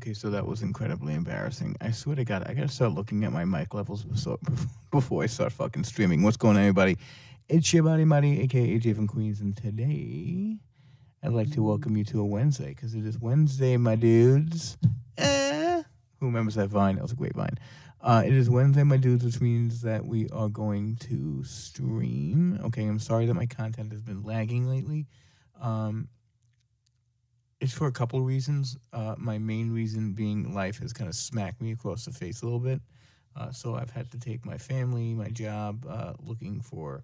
Okay, so that was incredibly embarrassing. I swear to God, I gotta start looking at my mic levels before I start fucking streaming. What's going on, everybody? It's your buddy Mutty, aka AJ from Queens, and today I'd like to welcome you to a Wednesday because it is Wednesday, my dudes. Who remembers that Vine? That was a great Vine. It is Wednesday, my dudes, which means that we are going to stream. Okay, I'm sorry that my content has been lagging lately. Um, it's for a couple of reasons. My main reason being life has kind of smacked me across the face a little bit. So I've had to take my family, my job, looking for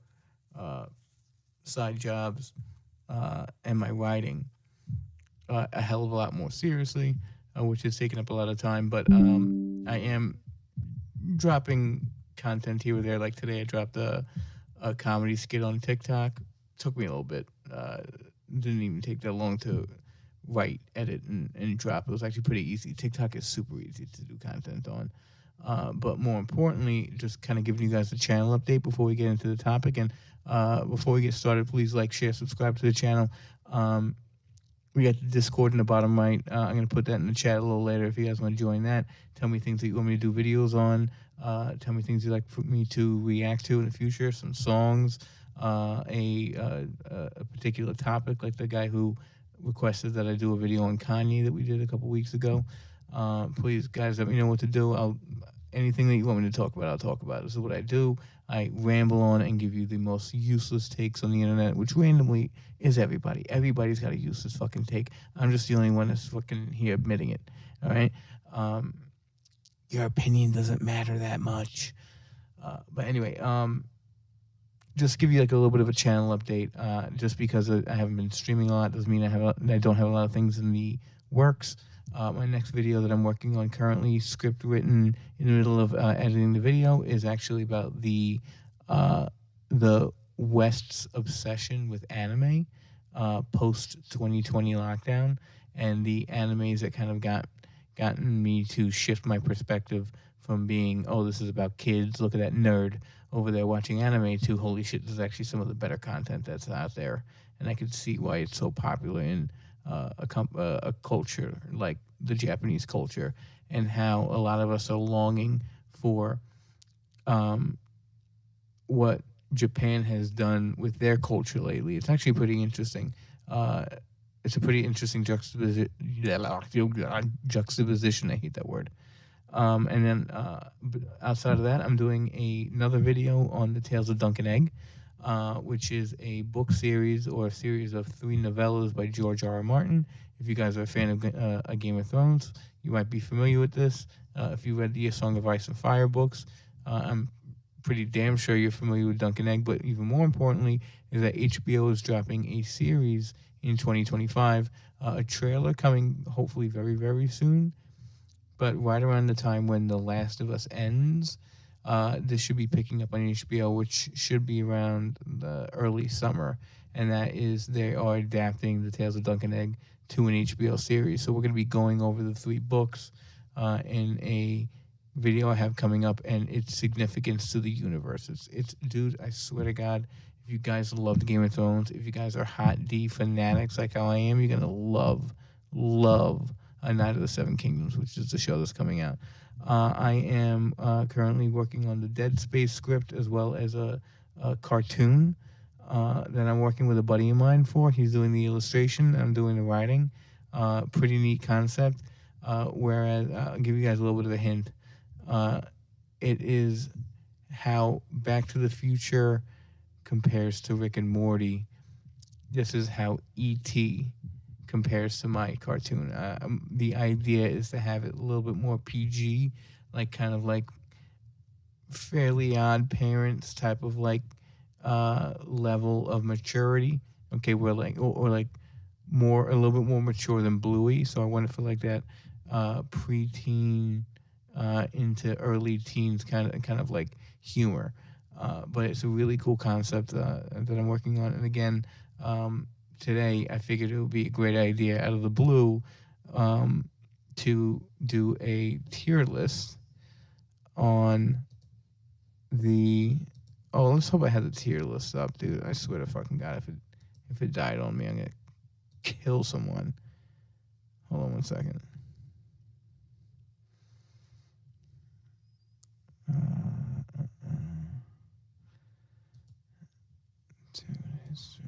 uh, side jobs, and my writing a hell of a lot more seriously, which has taken up a lot of time. But I am dropping content here or there. Like today, I dropped a comedy skit on TikTok. Took me a little bit. Didn't even take that long to write, edit, and drop. It was actually pretty easy. TikTok is super easy to do content on. But more importantly, just kind of giving you guys a channel update before we get into the topic. And before we get started, please like, share, subscribe to the channel. We got the Discord in the bottom right. I'm going to put that in the chat a little later if you guys want to join that. Tell me things that you want me to do videos on. Tell me things you'd like for me to react to in the future. Some songs, a particular topic, like the guy who requested that I do a video on Kanye that we did a couple weeks ago. Please, guys, let me know what to do. Anything that you want me to talk about, I'll talk about. This is what I do. I ramble on and give you the most useless takes on the internet, which randomly is everybody. Everybody's got a useless fucking take. I'm just the only one that's fucking here admitting it. All right? Your opinion doesn't matter that much. But anyway, just give you like a little bit of a channel update. Just because I haven't been streaming a lot doesn't mean I don't have a lot of things in the works. My next video that I'm working on currently, script written in the middle of editing the video, is actually about the West's obsession with anime post 2020 lockdown, and the animes that kind of gotten me to shift my perspective from being, oh, this is about kids, look at that nerd over there watching anime, to holy shit, this is actually some of the better content that's out there, and I could see why it's so popular in a culture like the Japanese culture, and how a lot of us are longing for what Japan has done with their culture lately. It's actually pretty interesting. It's a pretty interesting juxtaposition. I hate that word. And then outside of that, I'm doing another video on the Tales of Dunk and Egg, which is a book series or a series of 3 novellas by George R. R. Martin. If you guys are a fan of Game of Thrones, you might be familiar with this. If you read the Song of Ice and Fire books, I'm pretty damn sure you're familiar with Dunk and Egg. But even more importantly is that HBO is dropping a series in 2025, a trailer coming hopefully very, very soon. But right around the time when The Last of Us ends, this should be picking up on HBO, which should be around the early summer. And that is, they are adapting the Tales of Dunk and Egg to an HBO series. So we're going to be going over the 3 books in a video I have coming up, and its significance to the universe. It's dude, I swear to God, if you guys loved Game of Thrones, if you guys are hot D fanatics like how I am, you're going to love A Night of the Seven Kingdoms, which is the show that's coming out. I am currently working on the Dead Space script, as well as a cartoon that I'm working with a buddy of mine for. He's doing the illustration, I'm doing the writing. Pretty neat concept. Whereas, I'll give you guys a little bit of a hint. It is how Back to the Future compares to Rick and Morty. This is how E.T. compares to my cartoon. The idea is to have it a little bit more PG, like kind of like Fairly Odd Parents type of like level of maturity. Okay, we're like or like a little bit more mature than Bluey. So I want it for like that preteen into early teens kind of like humor. But it's a really cool concept that I'm working on. And again, today I figured it would be a great idea out of the blue to do a tier list on the. Oh, let's hope I had the tier list up, dude. I swear to fucking God, if it died on me, I'm gonna kill someone. Hold on one second. To history.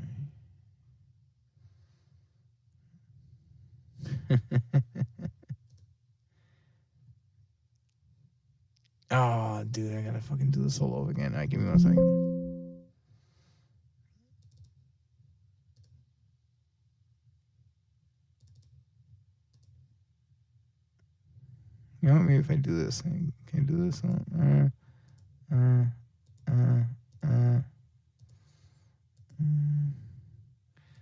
Oh, dude, I gotta fucking do this all over again. All right, give me 1 second. You know, maybe if I do this, can I do this? Uh, uh.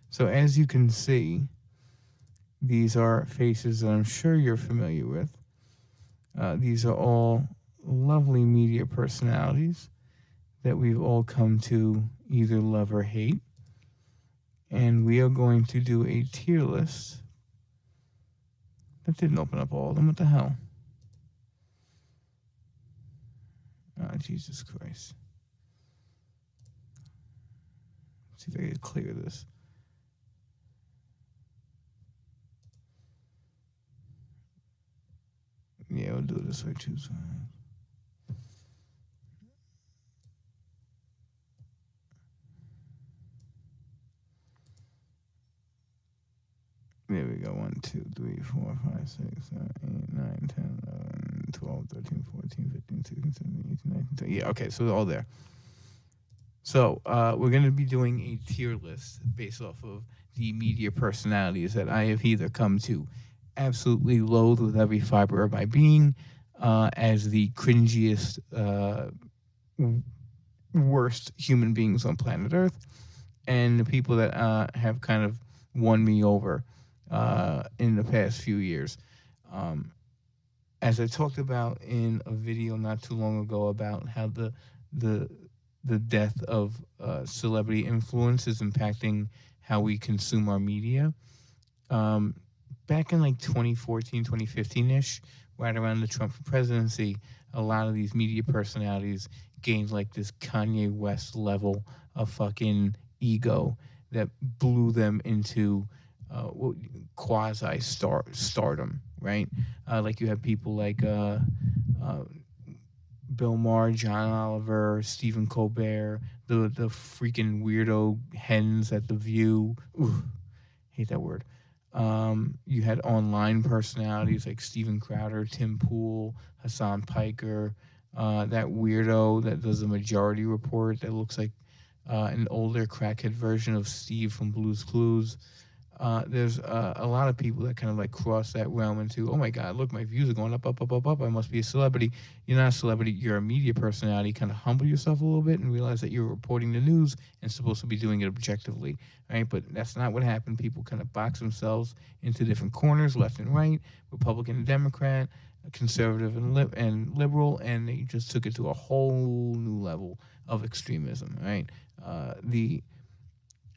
So as you can see, these are faces that I'm sure you're familiar with. These are all lovely media personalities that we've all come to either love or hate. And we are going to do a tier list. That didn't open up all of them. What the hell? Oh, Jesus Christ. Let's see if I can clear this. Yeah, we'll do it this way too. So. There we go. 1, 2, 3, 4, 5, 6, 7, 8, 9, 10, 11, 12, 13, 14, 15, 16, 17, 18, 19, 20. Yeah, okay, so they're all there. So we're going to be doing a tier list based off of the media personalities that I have either come to absolutely loathe with every fiber of my being as the cringiest, worst human beings on planet Earth, and the people that have kind of won me over in the past few years. As I talked about in a video not too long ago about how the death of celebrity influence is impacting how we consume our media. Back in like 2014, 2015-ish, right around the Trump presidency, a lot of these media personalities gained like this Kanye West level of fucking ego that blew them into quasi stardom, right? Like you have people like Bill Maher, John Oliver, Stephen Colbert, the freaking weirdo hens at The View. Ooh, hate that word. You had online personalities like Steven Crowder, Tim Pool, Hassan Piker, that weirdo that does the Majority Report that looks like an older crackhead version of Steve from Blue's Clues. There's a lot of people that kind of like cross that realm into, oh my God, look, my views are going up, up, up, up, up. I must be a celebrity. You're not a celebrity. You're a media personality. Kind of humble yourself a little bit and realize that you're reporting the news and supposed to be doing it objectively, right? But that's not what happened. People kind of box themselves into different corners, left and right, Republican and Democrat, conservative and liberal, and they just took it to a whole new level of extremism, right? The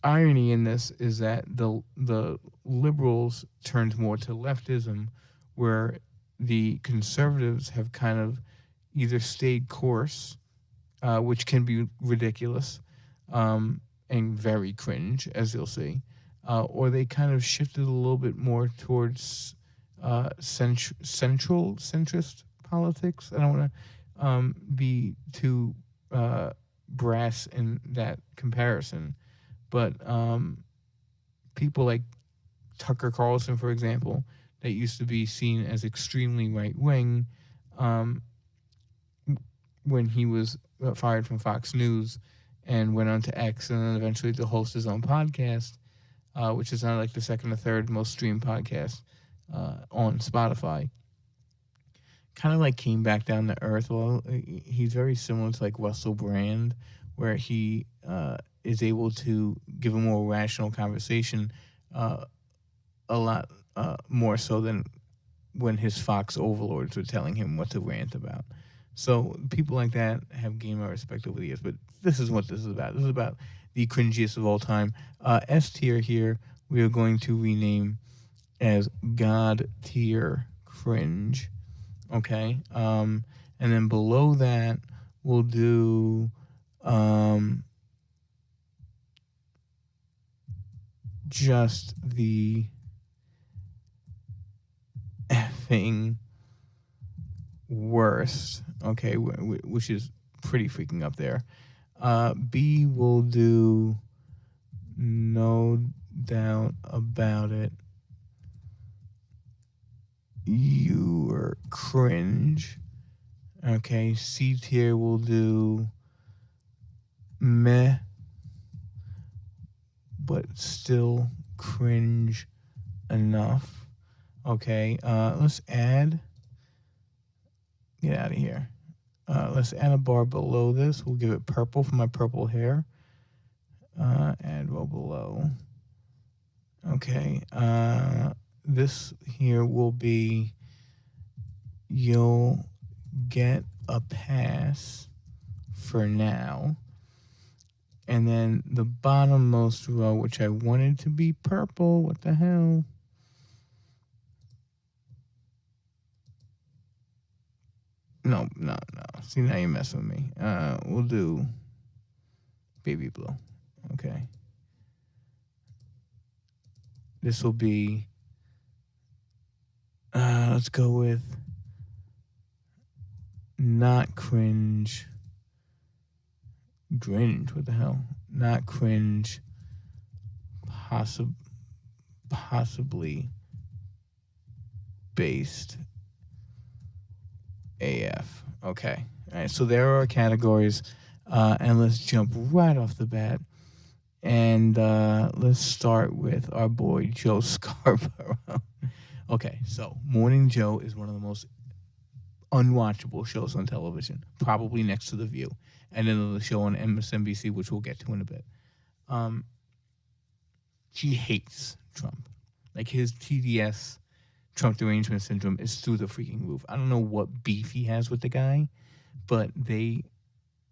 irony in this is that the liberals turned more to leftism, where the conservatives have kind of either stayed course, which can be ridiculous and very cringe, as you'll see, or they kind of shifted a little bit more towards centrist politics. I don't want to be too brass in that comparison. But people like Tucker Carlson, for example, that used to be seen as extremely right wing, when he was fired from Fox News and went on to X and then eventually to host his own podcast, which is now like the second or third most streamed podcast on Spotify. Kind of like came back down to earth. Well, he's very similar to like Russell Brand, where he is able to give a more rational conversation a lot more so than when his Fox overlords were telling him what to rant about. So people like that have gained my respect over the years. But this is what this is about. This is about the cringiest of all time. S tier here we are going to rename as God tier cringe. Okay. And then below that we'll do just the effing worst. Okay, which is pretty freaking up there. B will do no doubt about it. You're cringe. Okay, C tier will do meh, but still cringe enough. Okay, let's add. Get out of here. Let's add a bar below this. We'll give it purple for my purple hair. Add row below. Okay. This here will be you'll get a pass for now. And then the bottommost row, which I wanted to be purple. What the hell? No. See, now you're messing with me. We'll do baby blue. Okay. This will be, let's go with not cringe. Gringe, what the hell? Not cringe. Possibly based AF. Okay. All right. So there are our categories. And let's jump right off the bat. And let's start with our boy, Joe Scarborough. Okay. So Morning Joe is one of the most unwatchable shows on television, probably next to The View. And then the show on MSNBC, which we'll get to in a bit. He hates Trump. Like his TDS, Trump derangement syndrome, is through the freaking roof. I don't know what beef he has with the guy, but they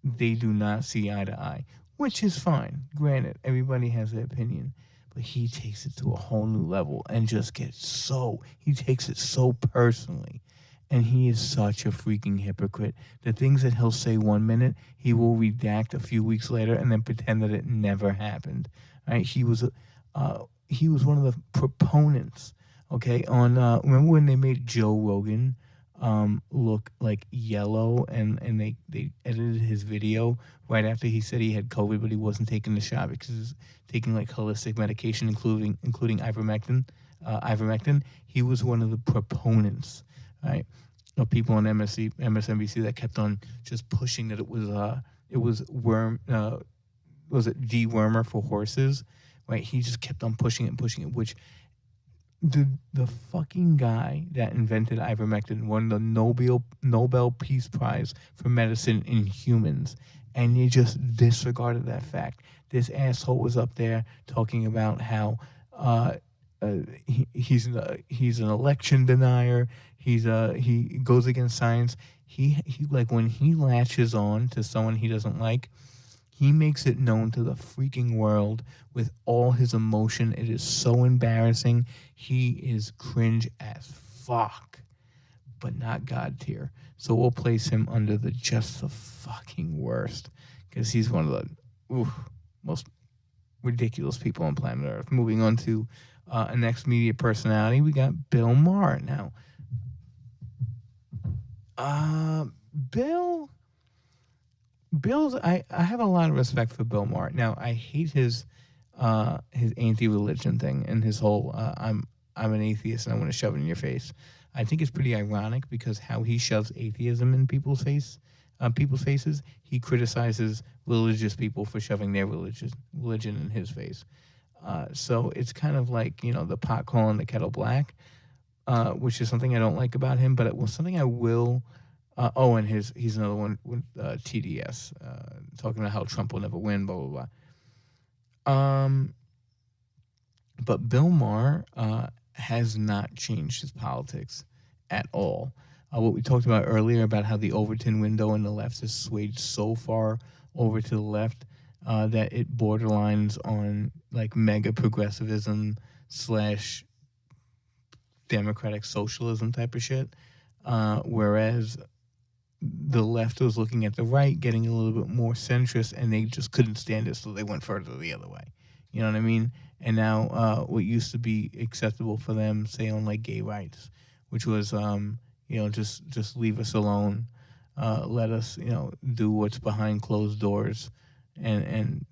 do not see eye to eye, which is fine. Granted, everybody has their opinion, but he takes it to a whole new level and just he takes it so personally. And he is such a freaking hypocrite. The things that he'll say 1 minute, he will redact a few weeks later and then pretend that it never happened. Right? He was one of the proponents. Okay, on remember when they made Joe Rogan look like yellow, and they edited his video right after he said he had COVID, but he wasn't taking the shot because he was taking like holistic medication, including ivermectin. He was one of the proponents, right? Of people on MSNBC that kept on just pushing that it was dewormer for horses, right? He just kept on pushing it, which the fucking guy that invented ivermectin won the Nobel Peace Prize for medicine in humans, and you just disregarded that fact. This asshole was up there talking about how he's an election denier. He goes against science. He like when he latches on to someone he doesn't like, he makes it known to the freaking world with all his emotion. It is so embarrassing. He is cringe as fuck, but not God tier. So we'll place him under the just the fucking worst because he's one of the most ridiculous people on planet Earth. Moving on to a next media personality, we got Bill Maher. Now, Bill's I have a lot of respect for Bill Maher. Now I hate his anti-religion thing and his whole I'm an atheist and I want to shove it in your face. I think it's pretty ironic because how he shoves atheism in people's faces. He criticizes religious people for shoving their religion in his face. So it's kind of like, the pot calling the kettle black, which is something I don't like about him, but it was something I will. And he's another one with TDS, talking about how Trump will never win, blah, blah, blah. But Bill Maher has not changed his politics at all. What we talked about earlier about how the Overton window in the left has swayed so far over to the left that it borderlines on like mega progressivism / democratic socialism type of shit. Whereas the left was looking at the right, getting a little bit more centrist, and they just couldn't stand it, so they went further the other way. You know what I mean? And now what used to be acceptable for them, say on like gay rights, which was, just leave us alone. Let us, do what's behind closed doors, and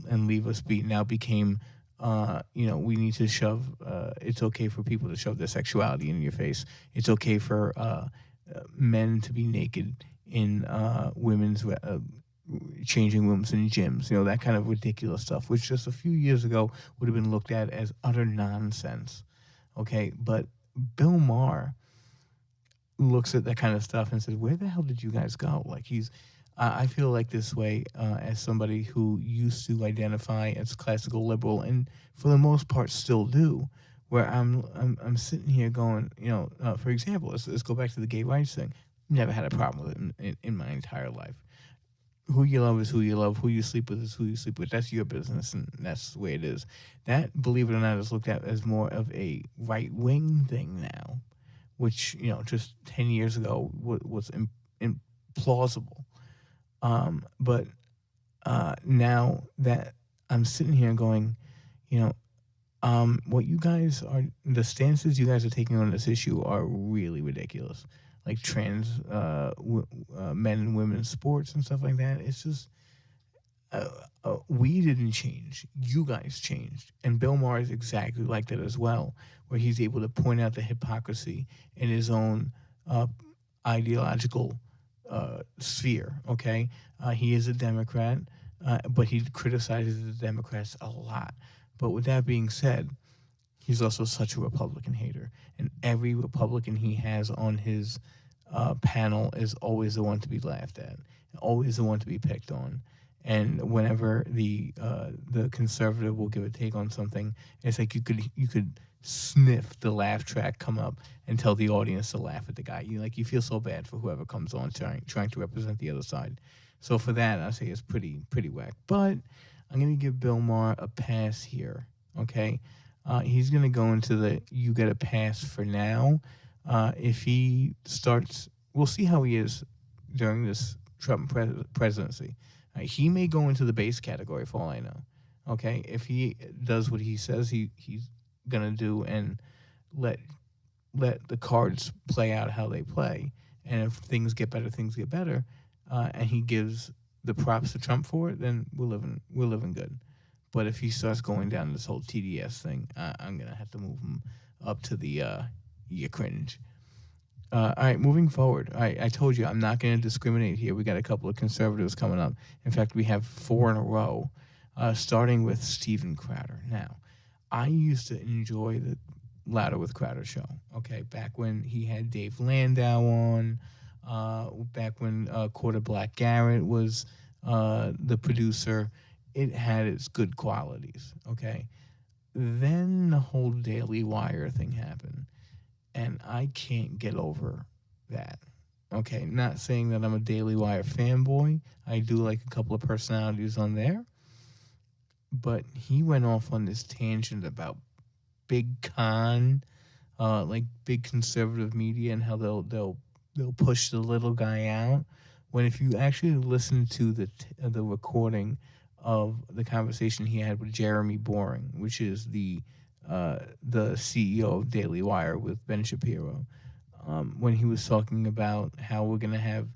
leave us be. Now became, we need to shove. It's okay for people to shove their sexuality in your face. It's okay for men to be naked in women's changing rooms in gyms. That kind of ridiculous stuff, which just a few years ago would have been looked at as utter nonsense. Okay, but Bill Maher looks at that kind of stuff and says, "Where the hell did you guys go?" Like I feel like this way as somebody who used to identify as classical liberal, and for the most part still do. Where I'm sitting here going, for example, let's go back to the gay rights thing. Never had a problem with it in my entire life. Who you love is who you love. Who you sleep with is who you sleep with. That's your business, and that's the way it is. That, believe it or not, is looked at as more of a right wing thing now, which just 10 years ago was implausible. But now that I'm sitting here going, what you guys are, the stances you guys are taking on this issue are really ridiculous. Like trans men and women in sports and stuff like that. It's just, we didn't change. You guys changed. And Bill Maher is exactly like that as well, where he's able to point out the hypocrisy in his own ideological sphere, okay? He is a Democrat, but he criticizes the Democrats a lot. But with that being said, he's also such a Republican hater. And every Republican he has on his panel is always the one to be laughed at, always the one to be picked on. And whenever the conservative will give a take on something, it's like you could sniff the laugh track come up and tell the audience to laugh at the guy. You feel so bad for whoever comes on trying to represent the other side. So for that, I say it's pretty whack. But I'm gonna give Bill Maher a pass here. Okay, he's gonna go into the you get a pass for now. If he starts, we'll see how he is during this Trump presidency. He may go into the base category for all I know. Okay, if he does what he says he's gonna do and let the cards play out how they play, and if things get better, and he gives the props to Trump for it, then we're living good. But if he starts going down this whole TDS thing, I'm gonna have to move him up to the you cringe. All right, moving forward. I told you I'm not going to discriminate here. We got a couple of conservatives coming up. In fact, we have 4 in a row, starting with Steven Crowder. Now, I used to enjoy the Louder with Crowder show, okay, back when he had Dave Landau on, back when Quarter Black Garrett was the producer. It had its good qualities, okay? Then the whole Daily Wire thing happened. And I can't get over that. Okay, not saying that I'm a Daily Wire fanboy. I do like a couple of personalities on there. But he went off on this tangent about big con, like big conservative media, and how they'll push the little guy out. When if you actually listen to the recording of the conversation he had with Jeremy Boring, which is the CEO of Daily Wire with Ben Shapiro, when he was talking about how we're going to have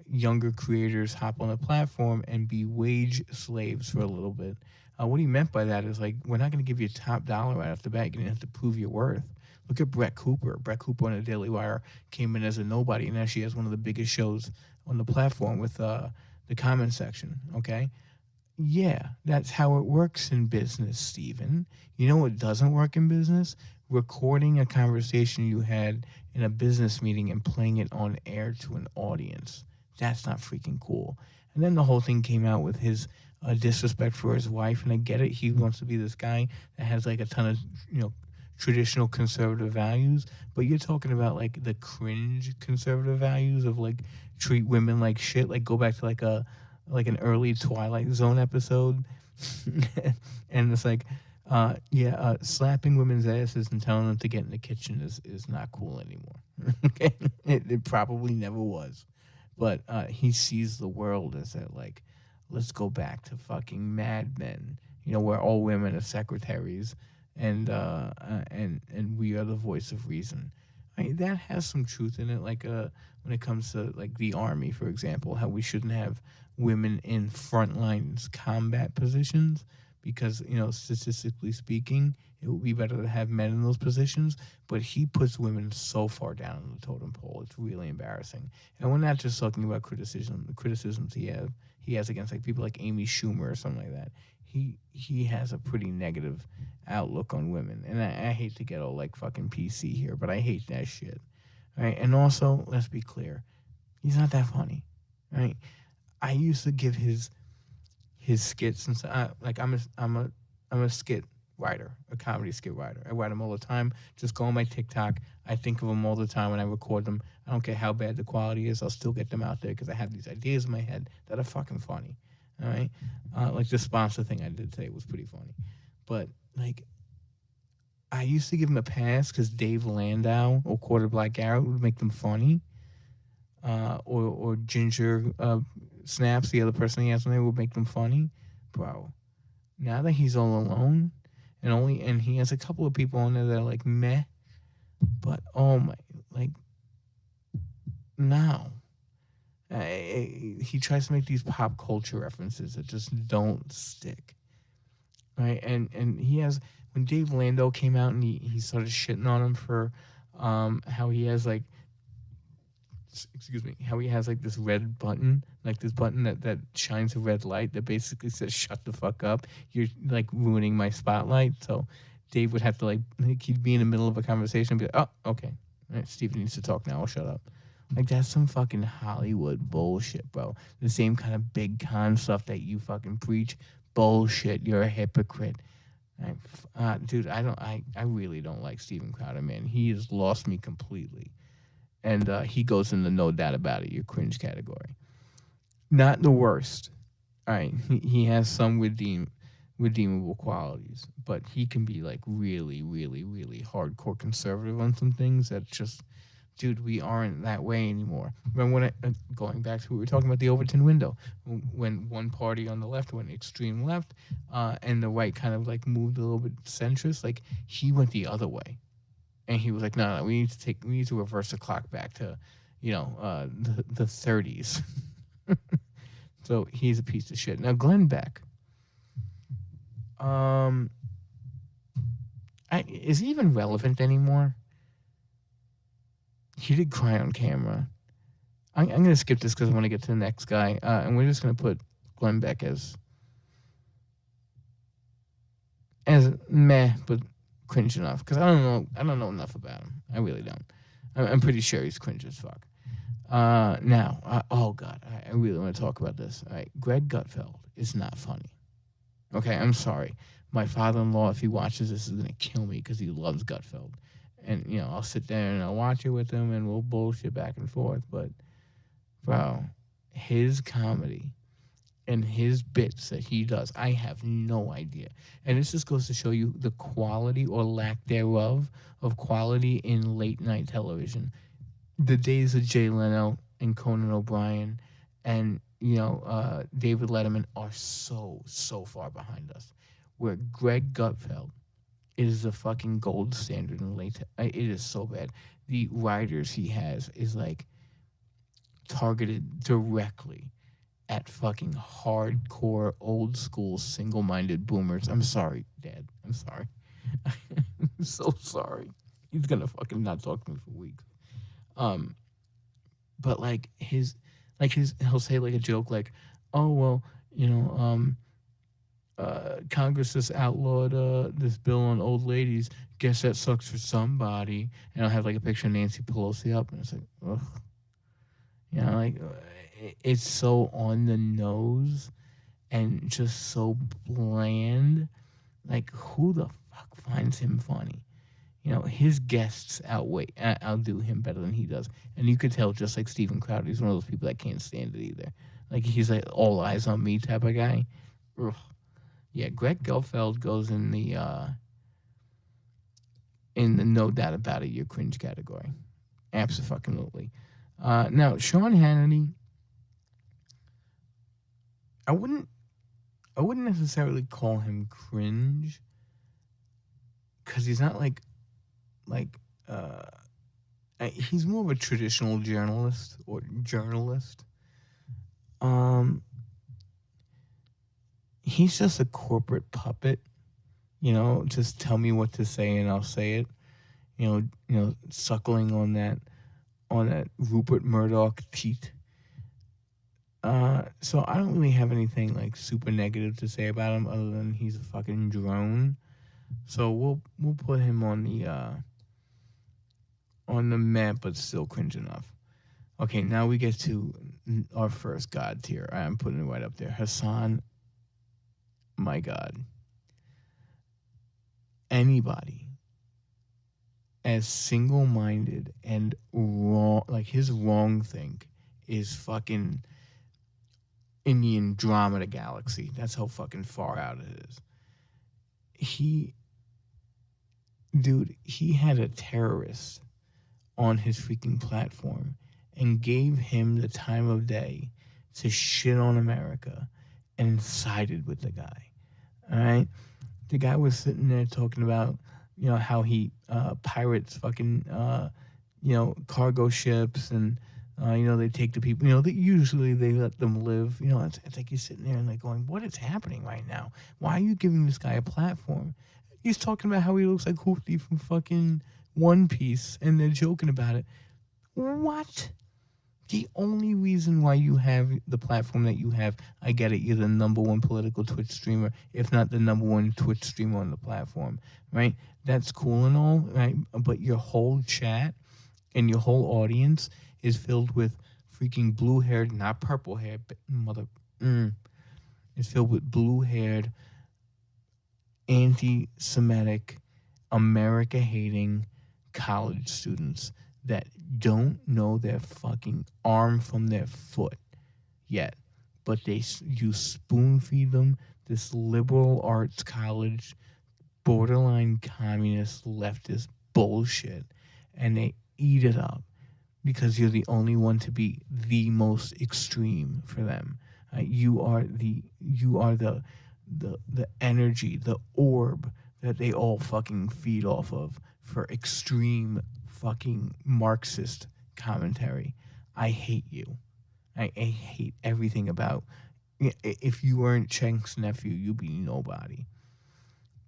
younger creators hop on the platform and be wage slaves for a little bit. What he meant by that is, like, we're not going to give you top dollar right off the bat. You're going to have to prove your worth. Look at Brett Cooper. Brett Cooper on the Daily Wire came in as a nobody, and now she has one of the biggest shows on the platform with the comment section, okay? Yeah, that's how it works in business, Steven. You know what doesn't work in business? Recording a conversation you had in a business meeting and playing it on air to an audience. That's not freaking cool. And then the whole thing came out with his disrespect for his wife, and I get it. He wants to be this guy that has like a ton of, traditional conservative values, but you're talking about like the cringe conservative values of like treat women like shit, like go back to like an early Twilight Zone episode. And it's like, slapping women's asses and telling them to get in the kitchen is not cool anymore. Okay, it probably never was, but he sees the world as that, like, let's go back to fucking Mad Men, where all women are secretaries, and we are the voice of reason. right? That has some truth in it. Like when it comes to like the army, for example, how we shouldn't have women in front lines combat positions because statistically speaking, it would be better to have men in those positions. But he puts women so far down on the totem pole; it's really embarrassing. And we're not just talking about the criticisms he has against like people like Amy Schumer or something like that. He has a pretty negative outlook on women, and I hate to get all like fucking PC here, but I hate that shit. Right, and also let's be clear, he's not that funny. Right, I used to give his skits and like I'm a skit writer, a comedy skit writer. I write them all the time. Just go on my TikTok. I think of them all the time when I record them. I don't care how bad the quality is. I'll still get them out there because I have these ideas in my head that are fucking funny. All right, like the sponsor thing I did today was pretty funny, but like I used to give him a pass because Dave Landau or Quarter Black Garrett would make them funny, or Ginger Snaps, the other person he has on there, would make them funny, bro. Now that he's all alone, and he has a couple of people on there that are like meh, but oh my, like no. He tries to make these pop culture references that just don't stick, right? And he has when Dave Lando came out and he started shitting on him for how he has like how he has like this red button, like this button that shines a red light that basically says shut the fuck up, you're like ruining my spotlight. So Dave would have to like he'd be in the middle of a conversation and be like, oh, okay, all right, Steven needs to talk now, I'll shut up. Like that's some fucking Hollywood bullshit, bro. The same kind of big con stuff that you fucking preach. Bullshit. You're a hypocrite. Dude, I really don't like Steven Crowder, man. He has lost me completely. And he goes in the no doubt about it, your cringe category. Not the worst. All right. He has some redeemable qualities, but he can be like really, really, really hardcore conservative on some things that just dude, we aren't that way anymore. Remember when going back to what we were talking about the Overton window, when one party on the left went extreme left, and the right kind of like moved a little bit centrist, like he went the other way, and he was like, no, we need to reverse the clock back to, the 30s. So he's a piece of shit. Now Glenn Beck, is he even relevant anymore? He did cry on camera. I'm going to skip this because I want to get to the next guy. And we're just going to put Glenn Beck as meh, but cringe enough. Because I don't know enough about him. I really don't. I'm pretty sure he's cringe as fuck. Now, oh God, I really want to talk about this. All right, Greg Gutfeld is not funny. Okay, I'm sorry. My father-in-law, if he watches this, is going to kill me because he loves Gutfeld. And, I'll sit there and I'll watch it with him and we'll bullshit back and forth. But, bro, his comedy and his bits that he does, I have no idea. And this just goes to show you the quality or lack thereof of quality in late night television. The days of Jay Leno and Conan O'Brien and, David Letterman are so, so far behind us. Where Greg Gutfeld is the fucking gold standard in late. It is so bad. The writers he has is like targeted directly at fucking hardcore, old school, single-minded boomers. I'm sorry, Dad. I'm sorry. I'm so sorry. He's gonna fucking not talk to me for weeks. But he'll say like a joke like, oh well, Congress just outlawed this bill on old ladies. Guess that sucks for somebody. And I'll have like a picture of Nancy Pelosi up, and it's like, ugh. It's so on the nose and just so bland. Like, who the fuck finds him funny? His guests outdo him better than he does. And you could tell, just like Steven Crowder, he's one of those people that can't stand it either. Like, he's like all eyes on me type of guy. Ugh. Yeah, Greg Gutfeld goes in the no doubt about it, your cringe category. Absolutely. Now, Sean Hannity, I wouldn't necessarily call him cringe because he's not like he's more of a traditional journalist or journalist. Um, he's just a corporate puppet. Just tell me what to say and I'll say it. Suckling on that Rupert Murdoch teat. So I don't really have anything like super negative to say about him other than he's a fucking drone. So we'll put him on the map, but still cringe enough. Okay, now we get to our first god tier. I'm putting it right up there. Hassan, my god. Anybody as single-minded and wrong, like his wrong think is fucking in the Andromeda galaxy. That's how fucking far out it is. He had a terrorist on his freaking platform and gave him the time of day to shit on America and sided with the guy. All right? The guy was sitting there talking about, how he pirates fucking, cargo ships and, they take the people, usually they let them live. It's like you're sitting there and like going, what is happening right now? Why are you giving this guy a platform? He's talking about how he looks like Hoopty from fucking One Piece, and they're joking about it. What? The only reason why you have the platform that you have, I get it, you're the number one political Twitch streamer, if not the number one Twitch streamer on the platform, right? That's cool and all, right? But your whole chat and your whole audience is filled with freaking blue-haired, not purple-haired, it's filled with blue-haired, anti-Semitic, America-hating college students that don't know their fucking arm from their foot yet, but you spoon feed them this liberal arts college, borderline communist leftist bullshit, and they eat it up because you're the only one to be the most extreme for them. You are the energy, the orb that they all fucking feed off of for extreme fucking Marxist commentary. I hate you. I hate everything about. If you weren't Chenk's nephew, you'd be nobody.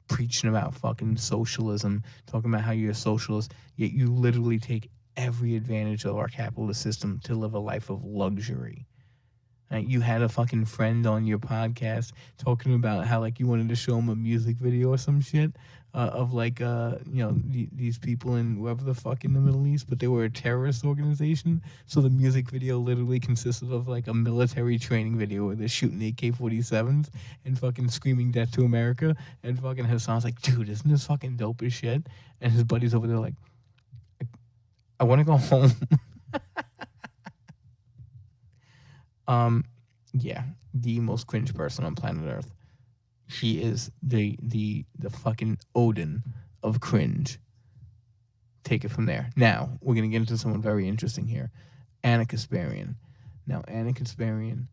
Preaching about fucking socialism, talking about how you're a socialist, yet you literally take every advantage of our capitalist system to live a life of luxury. You had a fucking friend on your podcast talking about how like you wanted to show him a music video or some shit of like these people in wherever the fuck in the Middle East, but they were a terrorist organization. So the music video literally consisted of like a military training video where they're shooting AK-47s and fucking screaming death to America. And fucking Hassan's like, dude, isn't this fucking dope as shit? And his buddies over there like, I want to go home. Yeah, the most cringe person on planet Earth. He is the fucking Odin of cringe. Take it from there. Now, we're going to get into someone very interesting here. Anna Kasparian. Now, Anna Kasparian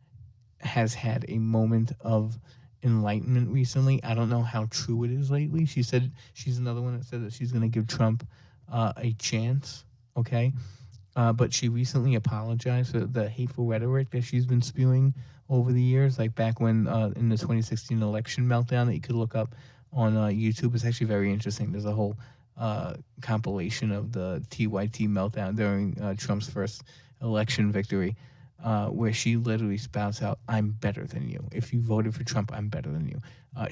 has had a moment of enlightenment recently. I don't know how true it is lately. She said she's another one that said that she's going to give Trump a chance, okay? But she recently apologized for the hateful rhetoric that she's been spewing over the years, like back when in the 2016 election meltdown that you could look up on YouTube. It's actually very interesting. There's a whole compilation of the TYT meltdown during Trump's first election victory, where she literally spouts out, I'm better than you. If you voted for Trump, I'm better than you.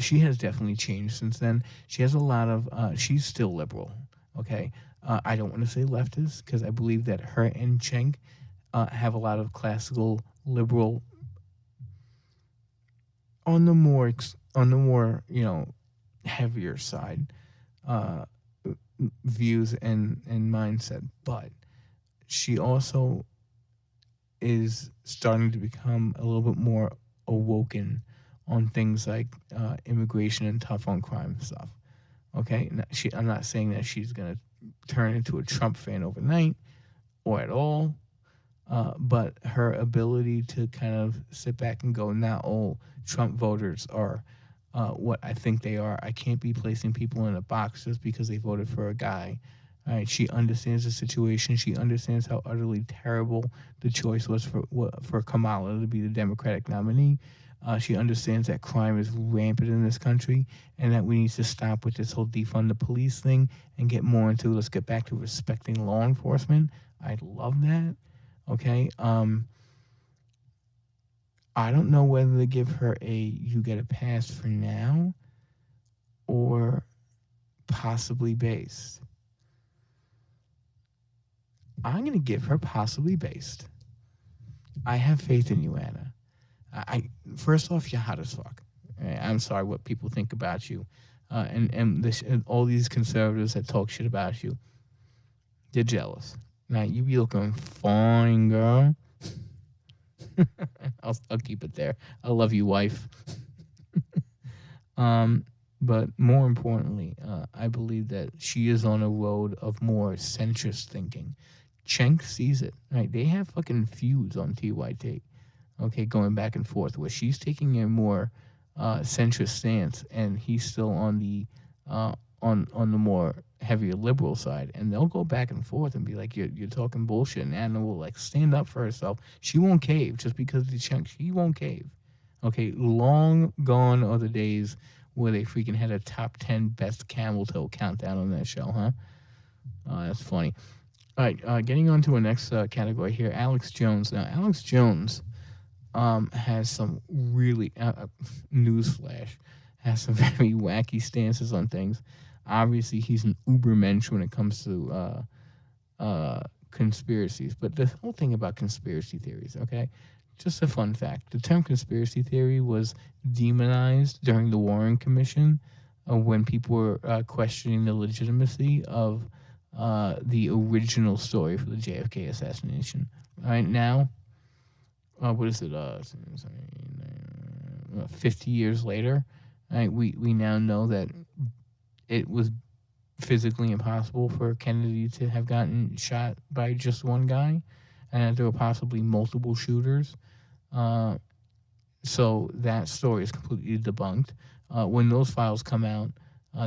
She has definitely changed since then. She has a lot of, she's still liberal, okay? I don't want to say leftist because I believe that her and Cenk have a lot of classical liberal on the more heavier side views and mindset, but she also is starting to become a little bit more awoken on things like immigration and tough on crime stuff. Okay, I'm not saying that she's gonna turn into a Trump fan overnight or at all, but her ability to kind of sit back and go, not all Trump voters are what I think they are. I can't be placing people in a box just because they voted for a guy, Right? She understands the situation. She understands how utterly terrible the choice was for Kamala to be the Democratic nominee. She understands that crime is rampant in this country and that we need to stop with this whole defund the police thing and get more into, let's get back to respecting law enforcement. I love that. Okay. I don't know whether to give her a you get a pass for now or possibly based. I'm going to give her possibly based. I have faith in you, Anna. First off, you're hot as fuck. I'm sorry what people think about you, and all these conservatives that talk shit about you. They're jealous. Now you be looking fine, girl. I'll keep it there. I love you, wife. But more importantly, I believe that she is on a road of more centrist thinking. Cenk sees it, right? They have fucking feuds on TYT, okay, going back and forth, where she's taking a more centrist stance, and he's still on the on the more heavier liberal side, and they'll go back and forth and be like, "You're talking bullshit," and Anna will like stand up for herself. She won't cave just because of the Cenk. She won't cave. Okay, long gone are the days where they freaking had a top 10 best camel toe countdown on that show, huh? That's funny. All right, getting on to our next category here, Alex Jones. Now, Alex Jones has some really, newsflash, has some very wacky stances on things. Obviously, he's an ubermensch when it comes to conspiracies. But the whole thing about conspiracy theories, okay? Just a fun fact. The term conspiracy theory was demonized during the Warren Commission when people were questioning the legitimacy of the original story for the JFK assassination. All right, now, what is it? 50 years later, right, we now know that it was physically impossible for Kennedy to have gotten shot by just one guy, and that there were possibly multiple shooters. So that story is completely debunked. When those files come out,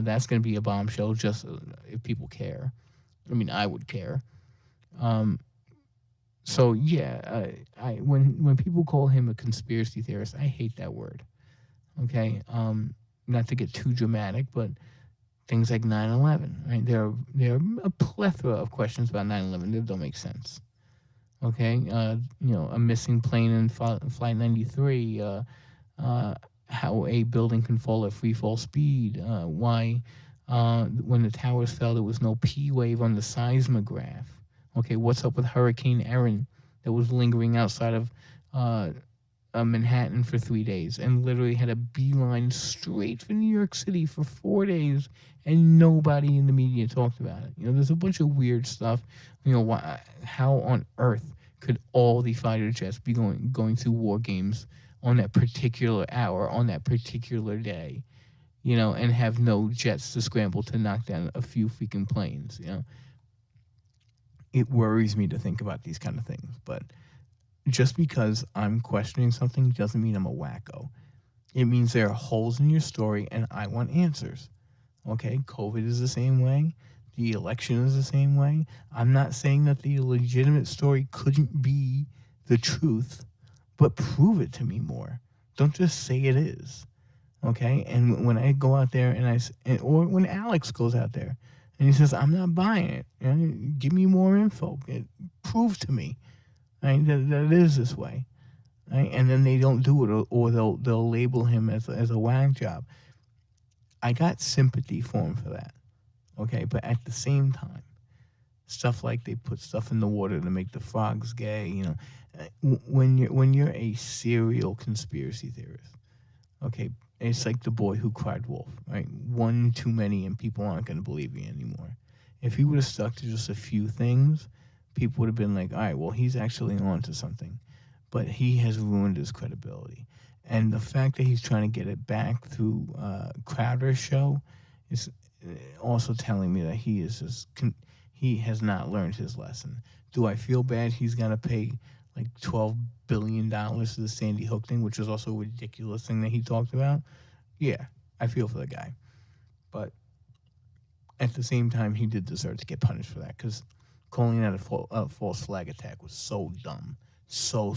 that's going to be a bombshell, just if people care. I mean, I would care. So yeah, when people call him a conspiracy theorist, I hate that word. Okay, not to get too dramatic, but things like 9/11, right? There are a plethora of questions about 9/11 that don't make sense. Okay, a missing plane in Flight 93, how a building can fall at free fall speed, why when the towers fell there was no P wave on the seismograph. Okay, what's up with Hurricane Erin that was lingering outside of Manhattan for 3 days and literally had a beeline straight for New York City for 4 days, and nobody in the media talked about it. There's a bunch of weird stuff. How on earth could all the fighter jets be going through war games on that particular hour, on that particular day, and have no jets to scramble to knock down a few freaking planes, It worries me to think about these kind of things, but just because I'm questioning something doesn't mean I'm a wacko. It means there are holes in your story and I want answers. Okay, COVID is the same way. The election is the same way. I'm not saying that the legitimate story couldn't be the truth, but prove it to me more. Don't just say it is. Okay, and when I go out there or when Alex goes out there and he says, I'm not buying it, give me more info. Prove to me, right, that it is this way. Right? And then they don't do it, or they'll label him as a whack job. I got sympathy for him for that. Okay, but at the same time, stuff like they put stuff in the water to make the frogs gay, when you're a serial conspiracy theorist, okay, it's like the boy who cried wolf, right? One too many, and people aren't going to believe you anymore. If he would have stuck to just a few things, people would have been like, all right, well, he's actually on to something. But he has ruined his credibility. And the fact that he's trying to get it back through Crowder's show is also telling me that he has not learned his lesson. Do I feel bad he's going to pay like $12 billion to the Sandy Hook thing, which is also a ridiculous thing that he talked about? Yeah, I feel for the guy. But at the same time, he did deserve to get punished for that because calling that a false flag attack was so dumb, so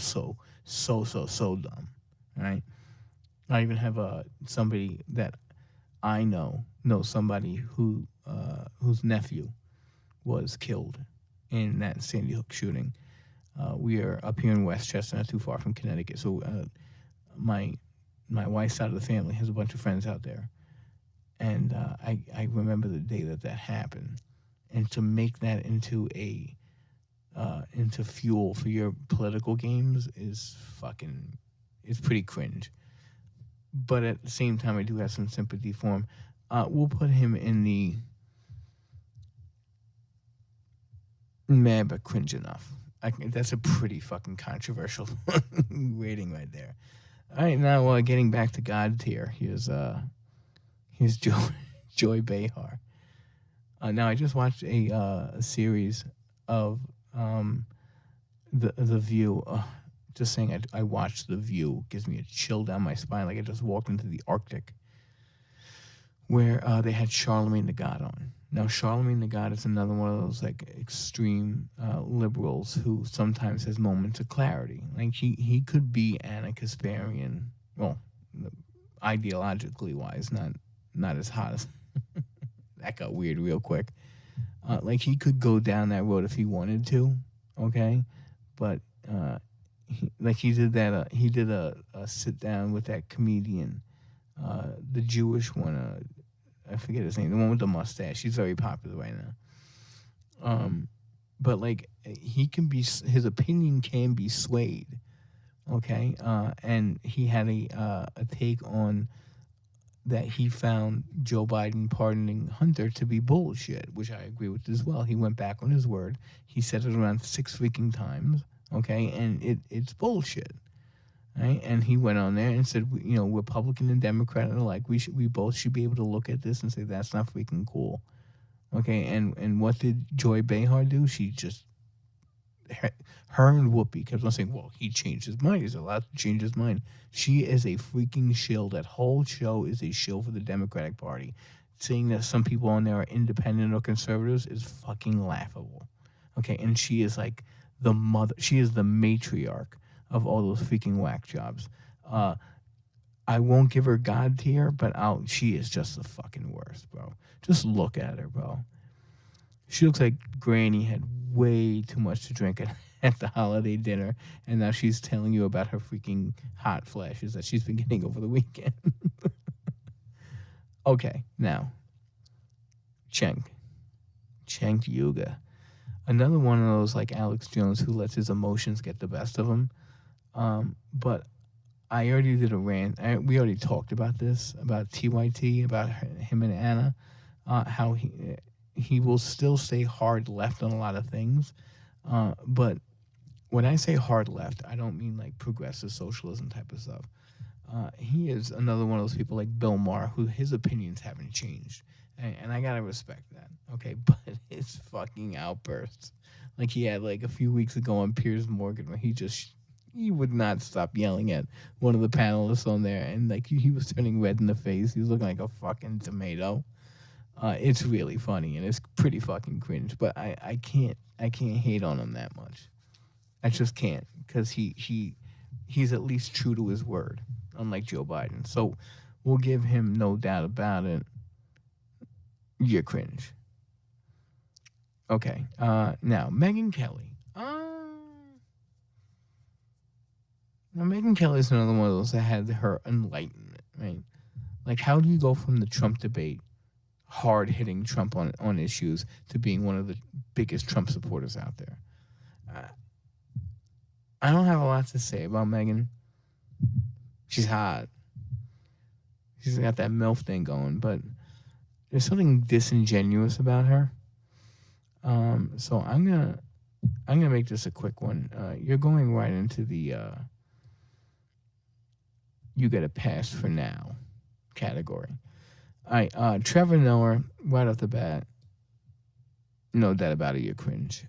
dumb. Right? I even have somebody that I know somebody whose nephew was killed in that Sandy Hook shooting. We are up here in Westchester, not too far from Connecticut. So my wife's side of the family has a bunch of friends out there, and I remember the day that happened, and to make that into into fuel for your political games is fucking, it's pretty cringe. But at the same time, I do have some sympathy for him. We'll put him in the mad but cringe enough. That's a pretty fucking controversial rating right there. All right, now getting back to God tier. Here's Joy Behar. Now I just watched a series of the View. Just saying, I watched The View gives me a chill down my spine, like I just walked into the Arctic. Where they had Charlemagne the God on. Now, Charlemagne the God is another one of those like extreme liberals who sometimes has moments of clarity. Like he could be Anna Kasparian, well, ideologically wise, not as hot as that got weird real quick. Like he could go down that road if he wanted to, okay, but he did that. He did a sit down with that comedian, the Jewish one. I forget his name, the one with the mustache. He's very popular right now. But like he can be, his opinion can be swayed, okay. And he had a take on that he found Joe Biden pardoning Hunter to be bullshit, which I agree with as well. He went back on his word. He said it around 6 freaking times, okay, and it's bullshit. Right? And he went on there and said, Republican and Democrat are alike. We both should be able to look at this and say that's not freaking cool. Okay, and what did Joy Behar do? She just, her and Whoopi kept on saying, well, he changed his mind. He's allowed to change his mind. She is a freaking shill. That whole show is a shill for the Democratic Party. Saying that some people on there are independent or conservatives is fucking laughable. Okay, and she is like the mother. She is the matriarch of all those freaking whack jobs. I won't give her God tier, but she is just the fucking worst, bro. Just look at her, bro. She looks like Granny had way too much to drink at the holiday dinner, and now she's telling you about her freaking hot flashes that she's been getting over the weekend. Okay, now, Cenk Yuga. Another one of those like Alex Jones who lets his emotions get the best of him. But I already did a rant. We already talked about this, about TYT, about him and Anna, how he will still stay hard left on a lot of things. But when I say hard left, I don't mean like progressive socialism type of stuff. He is another one of those people like Bill Maher, who his opinions haven't changed. And I gotta respect that, okay? But his fucking outbursts, like he had like a few weeks ago on Piers Morgan, where he would not stop yelling at one of the panelists on there, and like he was turning red in the face. He was looking like a fucking tomato. It's really funny, and it's pretty fucking cringe. But I can't hate on him that much. I just can't, because he's at least true to his word, unlike Joe Biden. So we'll give him, no doubt about it, you're cringe. Okay, now Megyn Kelly. Now, Megyn Kelly is another one of those that had her enlightenment, right? Like, how do you go from the Trump debate, hard-hitting Trump on issues, to being one of the biggest Trump supporters out there? I don't have a lot to say about Megyn. She's hot. She's got that MILF thing going, but there's something disingenuous about her. So I'm gonna make this a quick one. You're going right into the you get a pass for now category. All right, Trevor Noah, right off the bat, no doubt about it, you're cringe.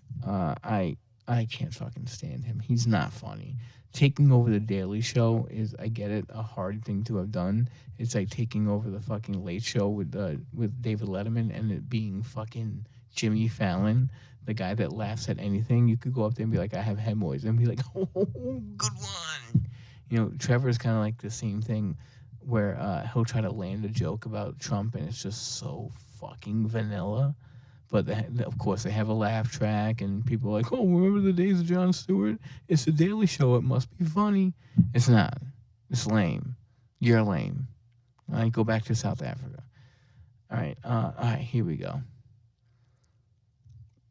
I can't fucking stand him. He's not funny. taking over the Daily Show is, I get it, a hard thing to have done. It's like taking over the fucking Late Show with David Letterman and it being fucking Jimmy Fallon, the guy that laughs at anything. You could go up there and be like, I have hemorrhoids, and be like, oh, good one. You know, Trevor's kind of like the same thing, where he'll try to land a joke about Trump, and it's just so fucking vanilla. But of course, they have a laugh track, and people are like, "Oh, remember the days of Jon Stewart? It's the Daily Show. It must be funny." It's not. It's lame. You're lame. All right, go back to South Africa. All right. Here we go.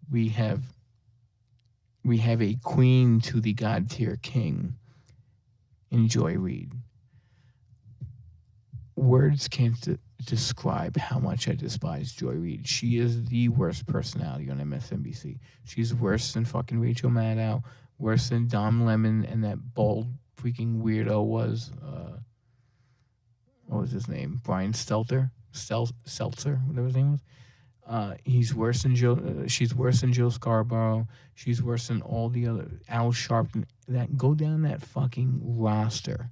We have a queen to the god tier king. Enjoy Reed. Words can't describe how much I despise Joy Reid. She is the worst personality on MSNBC. She's worse than fucking Rachel Maddow, worse than Dom Lemon and that bald freaking weirdo was, what was his name? Brian Seltzer, whatever his name was. He's worse than Joe. She's worse than Joe Scarborough. She's worse than all the other Al Sharpton. That go down that fucking roster.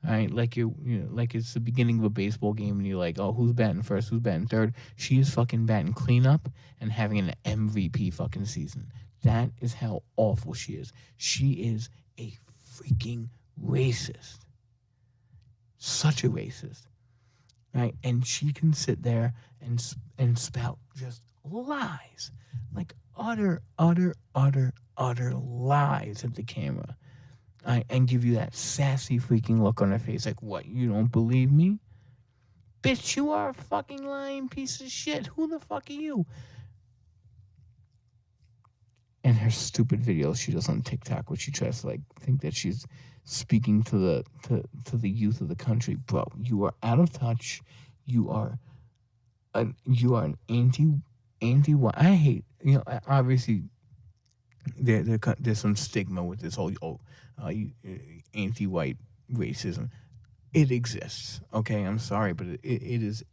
All right, like like it's the beginning of a baseball game, and you're like, oh, who's batting first? Who's batting third? She is fucking batting cleanup and having an MVP fucking season. That is how awful she is. She is a freaking racist. Such a racist, right? And she can sit there and spout just lies, like utter lies at the camera. And give you that sassy freaking look on her face, like, what, you don't believe me? Bitch, you are a fucking lying piece of shit. Who the fuck are you? And her stupid videos she does on TikTok, where she tries to like think that she's speaking to the youth of the country. Bro, you are out of touch. You are an anti. I hate, obviously there's some stigma with this whole anti-white racism. It exists, okay? I'm sorry, but it is.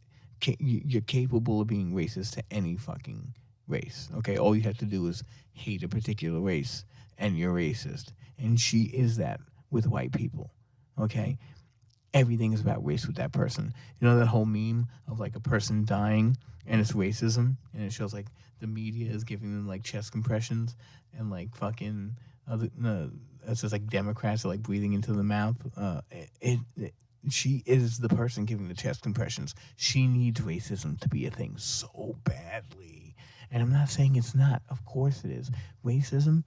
You're capable of being racist to any fucking race, okay? All you have to do is hate a particular race, and you're racist. And she is that with white people, okay? Everything is about race with that person. You know that whole meme of like a person dying and it's racism, and it shows like the media is giving them like chest compressions and like fucking it's just like Democrats are like breathing into the mouth. She is the person giving the chest compressions. She needs racism to be a thing so badly. And I'm not saying it's not. Of course it is. Racism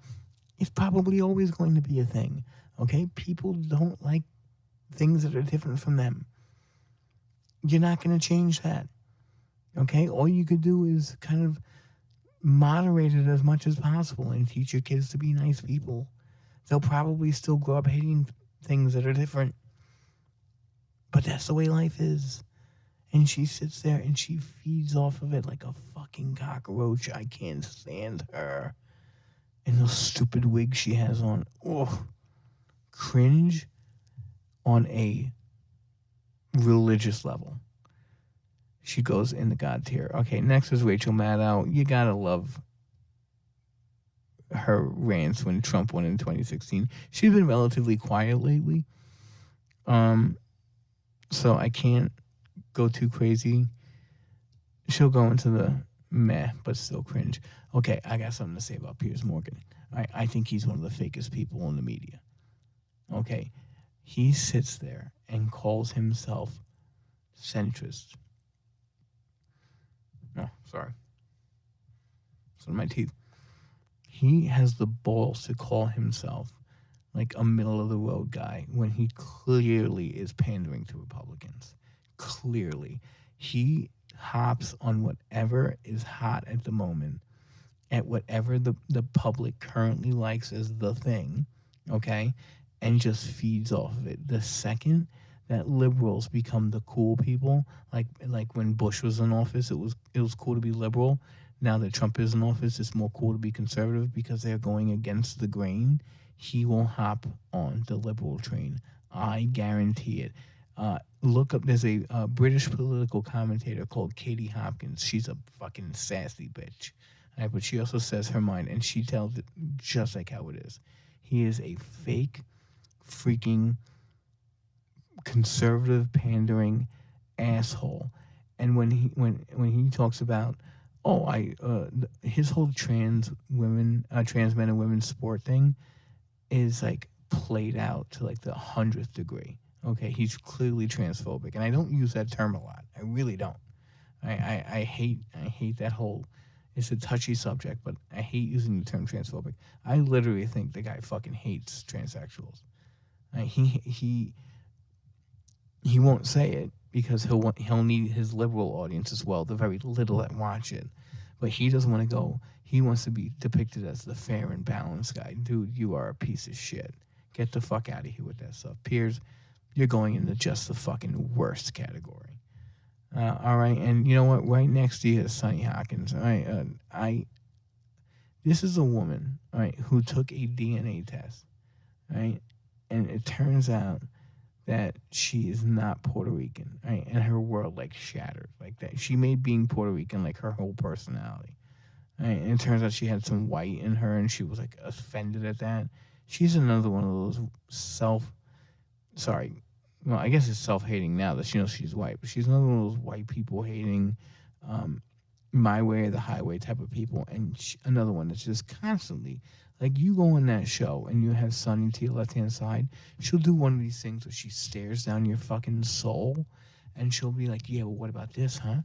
is probably always going to be a thing. Okay? People don't like things that are different from them. You're not going to change that. Okay? All you could do is kind of moderate it as much as possible and teach your kids to be nice people. They'll probably still grow up hating things that are different. But that's the way life is. And she sits there and she feeds off of it like a fucking cockroach. I can't stand her. And those stupid wigs she has on. Oh, cringe on a religious level. She goes in the God tier. Okay, next is Rachel Maddow. You gotta love her rants when Trump won in 2016. She's been relatively quiet lately. So I can't go too crazy. She'll go into the meh, but still cringe. Okay, I got something to say about Piers Morgan. I think he's one of the fakest people in the media. Okay, he sits there and calls himself centrist. No, sorry. It's on my teeth. He has the balls to call himself like a middle-of-the-road guy when he clearly is pandering to Republicans. Clearly. He hops on whatever is hot at the moment, at whatever the public currently likes as the thing, okay, and just feeds off of it. The second that liberals become the cool people, like when Bush was in office, it was cool to be liberal. Now that Trump is in office, it's more cool to be conservative because they're going against the grain. He will hop on the liberal train. I guarantee it. Look up, there's a British political commentator called Katie Hopkins. She's a fucking sassy bitch. Right, but she also says her mind, and she tells it just like how it is. He is a fake, freaking conservative pandering asshole. And when he talks about, oh, his whole trans men and women sport thing is like played out to like the 100th degree. Okay, he's clearly transphobic, and I don't use that term a lot. I really don't. I hate that whole. It's a touchy subject, but I hate using the term transphobic. I literally think the guy fucking hates transsexuals. He won't say it because he'll need his liberal audience as well, the very little that watch it. But he doesn't want to go. He wants to be depicted as the fair and balanced guy. Dude, you are a piece of shit. Get the fuck out of here with that stuff. Piers, you're going into just the fucking worst category. All right, and you know what? Right next to you is Sonny Hawkins. All right, this is a woman, all right, who took a DNA test, right, and it turns out that she is not Puerto Rican, right, and her world like shattered like that. She made being Puerto Rican like her whole personality, right, and it turns out she had some white in her, and she was like offended at that. She's another one of those sorry, well, I guess it's self-hating now that she knows she's white, but she's another one of those white people hating, my way or the highway type of people, and another one that's just constantly like, you go on that show and you have Sunny to your left-hand side, she'll do one of these things where she stares down your fucking soul, and she'll be like, yeah, well, what about this, huh?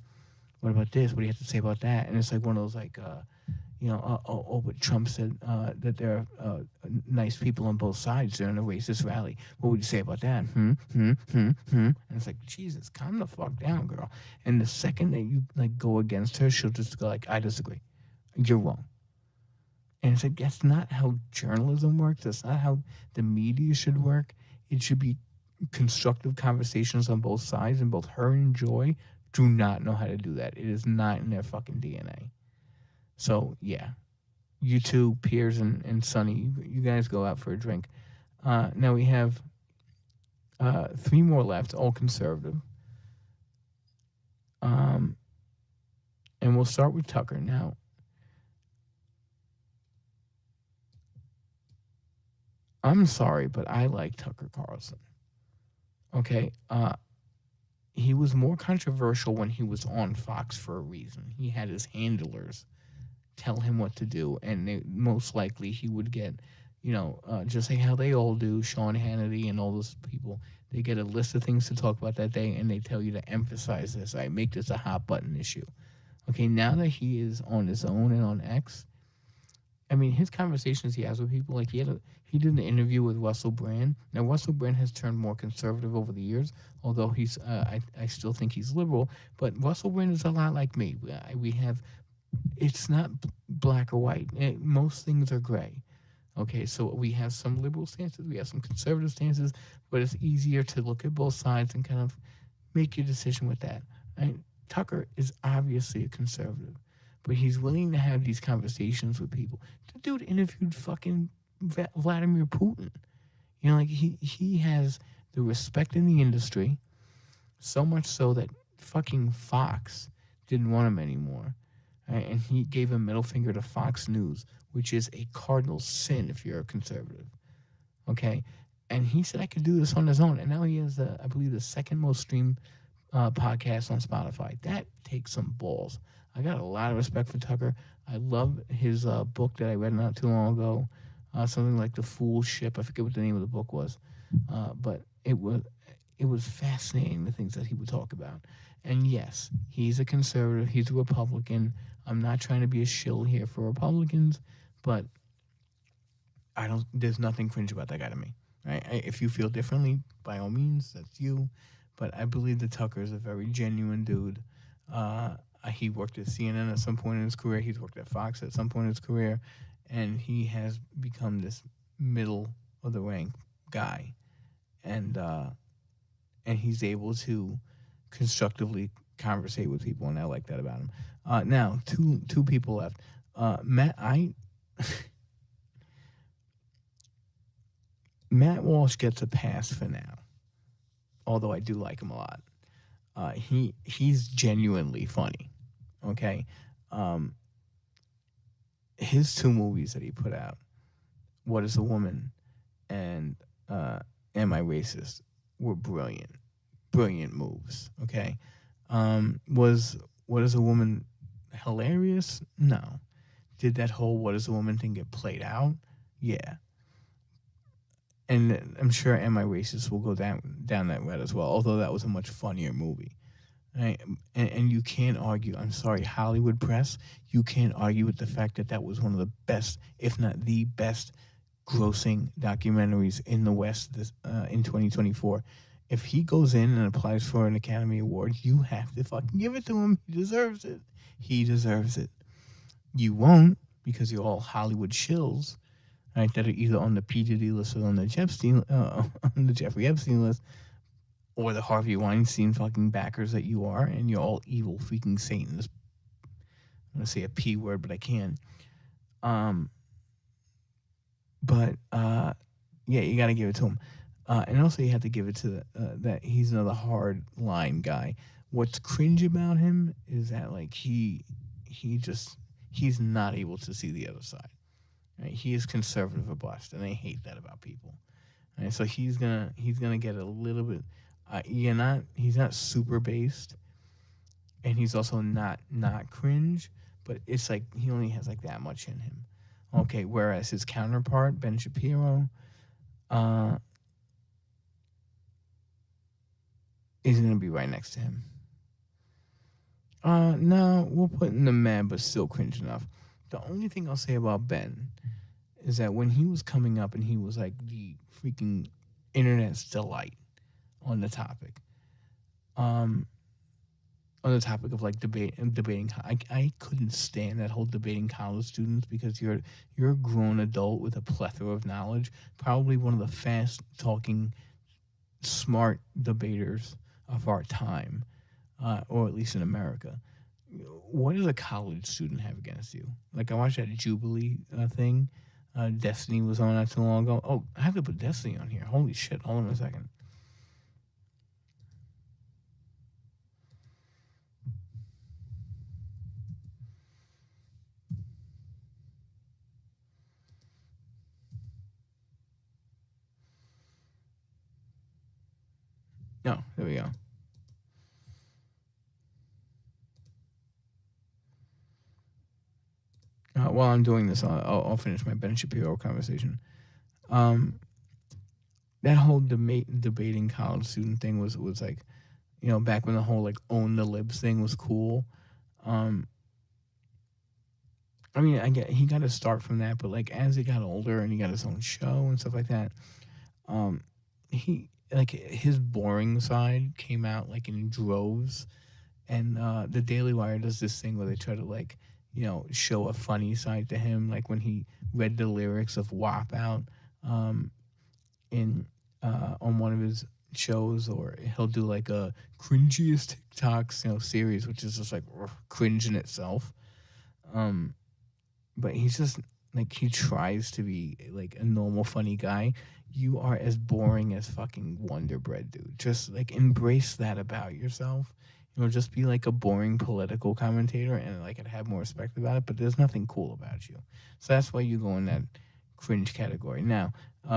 What about this? What do you have to say about that? And it's like one of those like, but Trump said that there are nice people on both sides during a racist rally. What would you say about that? And it's like, Jesus, calm the fuck down, girl. And the second that you like go against her, she'll just go like, I disagree. You're wrong. And it's like, that's not how journalism works. That's not how the media should work. It should be constructive conversations on both sides, and both her and Joy do not know how to do that. It is not in their fucking DNA. So, yeah, you two, Piers and Sonny, you guys go out for a drink. Now we have 3 more left, all conservative. And we'll start with Tucker. Now, I'm sorry, but I like Tucker Carlson. Okay? He was more controversial when he was on Fox for a reason. He had his handlers tell him what to do, and most likely he would get, just like how they all do, Sean Hannity and all those people, they get a list of things to talk about that day, and they tell you to emphasize this. I make this a hot button issue. Okay, now that he is on his own and on X, I mean, his conversations he has with people, like he did an interview with Russell Brand. Now, Russell Brand has turned more conservative over the years, although he's, I still think he's liberal. But Russell Brand is a lot like me. We have, it's not black or white. Most things are gray. Okay, so we have some liberal stances, we have some conservative stances, but it's easier to look at both sides and kind of make your decision with that. Right? Tucker is obviously a conservative, but he's willing to have these conversations with people. The dude interviewed fucking Vladimir Putin. Like he has the respect in the industry, so much so that fucking Fox didn't want him anymore. Right? And he gave a middle finger to Fox News, which is a cardinal sin if you're a conservative. Okay? And he said I could do this on his own. And now he has, I believe, the second most streamed podcast on Spotify. That takes some balls. I got a lot of respect for Tucker. I love his book that I read not too long ago. Something like The Fool's Ship. I forget what the name of the book was. But it was fascinating, the things that he would talk about. And yes, he's a conservative. He's a Republican. I'm not trying to be a shill here for Republicans, but there's nothing cringe about that guy to me. Right? If you feel differently, by all means, that's you. But I believe that Tucker is a very genuine dude. He worked at CNN at some point in his career. He's worked at Fox at some point in his career. And he has become this middle of the rank guy. And he's able to constructively conversate with people, and I like that about him. Now, two people left. Matt Walsh gets a pass for now, although I do like him a lot. He's genuinely funny. Okay, his 2 movies that he put out, What Is a Woman and Am I Racist were brilliant moves. Okay, was What is a Woman hilarious? No. Did that whole What is a Woman thing get played out? Yeah. And I'm sure Am I Racist will go down that route as well, although that was a much funnier movie. Right? And you can't argue, I'm sorry, Hollywood press, you can't argue with the fact that that was one of the best, if not the best, grossing documentaries in the West in 2024. If he goes in and applies for an Academy Award, you have to fucking give it to him. He deserves it. He deserves it. You won't because you're all Hollywood shills, right? That are either on the P Diddy list or on the on the Jeffrey Epstein list, or the Harvey Weinstein fucking backers that you are, and you're all evil freaking Satanists. I'm gonna say a P word, but I can. Um, but yeah, you gotta give it to him, and also you have to give it to that he's another hard line guy. What's cringe about him is that like he's not able to see the other side. Right? He is conservative or bust, and I hate that about people. Right? So he's gonna get a little bit. He's not super based, and he's also not cringe. But it's like he only has like that much in him. Okay, whereas his counterpart Ben Shapiro, is gonna be right next to him. No, we'll put in the mad but still cringe enough. The only thing I'll say about Ben is that when he was coming up and he was like the freaking internet's delight on the topic, on the topic of like debating, I couldn't stand that whole debating college students because you're a grown adult with a plethora of knowledge, probably one of the fast talking, smart debaters of our time, or at least in America. What does a college student have against you? Like I watched that Jubilee thing. Destiny was on not too long ago. Oh, I have to put Destiny on here. Holy shit! Hold on a second. No, there we go. While I'm doing this, I'll finish my Ben Shapiro conversation. Um, that whole debating college student thing was like, back when the whole like own the libs thing was cool. Um, I mean, I get he got to start from that, but like as he got older and he got his own show and stuff like that, um, he like his boring side came out like in droves. And the Daily Wire does this thing where they try to like, show a funny side to him, like when he read the lyrics of WAP out, in on one of his shows, or he'll do like a cringiest TikToks, series, which is just like cringe in itself. But he's just like he tries to be like a normal funny guy. You are as boring as fucking Wonder Bread, dude. Just like embrace that about yourself. Just be like a boring political commentator, and like I'd have more respect about it. But there's nothing cool about you, so that's why you go in that cringe category. Now,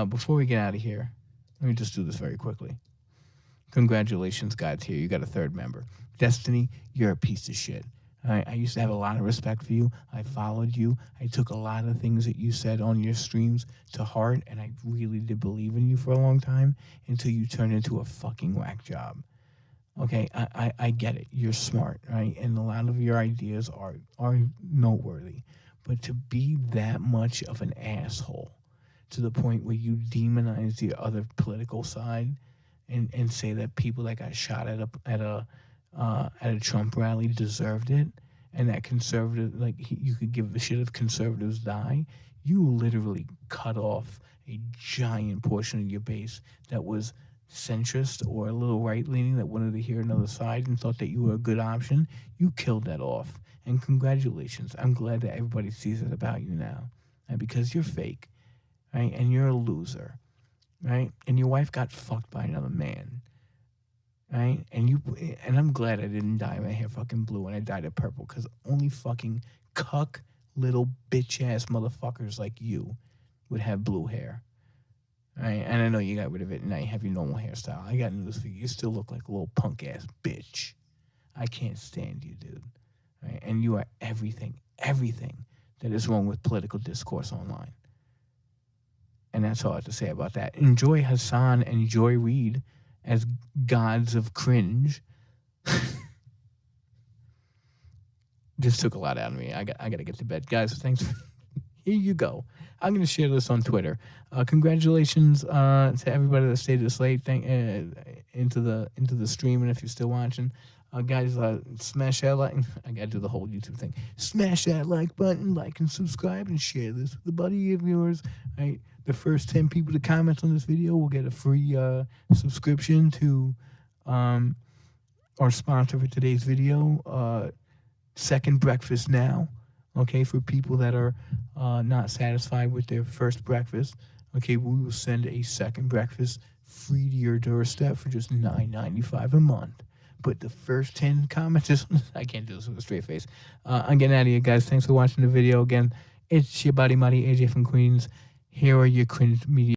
before we get out of here, let me just do this very quickly. Congratulations, God's here. You got a third member. Destiny, you're a piece of shit. I used to have a lot of respect for you. I followed you. I took a lot of things that you said on your streams to heart, and I really did believe in you for a long time until you turned into a fucking whack job. Okay, I get it. You're smart, right? And a lot of your ideas are noteworthy. But to be that much of an asshole to the point where you demonize the other political side and say that people that got shot at a Trump rally deserved it, and that conservative, like you could give a shit if conservatives die, you literally cut off a giant portion of your base that was centrist or a little right leaning that wanted to hear another side and thought that you were a good option. You killed that off, and congratulations. I'm glad that everybody sees it about you now, and because you're fake, right, and you're a loser, right, and your wife got fucked by another man. Right? And I'm glad I didn't dye my hair fucking blue and I dyed it purple, because only fucking cuck little bitch ass motherfuckers like you would have blue hair. Right? And I know you got rid of it and now you have your normal hairstyle. I got news for you. You still look like a little punk ass bitch. I can't stand you, dude. Right? And you are everything that is wrong with political discourse online. And that's all I have to say about that. Enjoy Hassan and Joy Reid as gods of cringe. This took a lot out of me. I got to get to bed, guys. Thanks. Here you go. I'm going to share this on Twitter. Congratulations to everybody that stayed this late. Into the stream, and if you're still watching, guys, smash that like. I got to do the whole YouTube thing. Smash that like button, like and subscribe, and share this with a buddy of yours. Right, the first 10 people to comment on this video will get a free subscription to our sponsor for today's video. Second Breakfast Now, okay, for people that are not satisfied with their first breakfast. Okay, we will send a second breakfast free to your doorstep for just $9.95 a month. But the first 10 comments, I can't do this with a straight face. I'm getting out of here, guys. Thanks for watching the video. Again, it's your buddy Mutty, AJ from Queens. Here are your cringe media.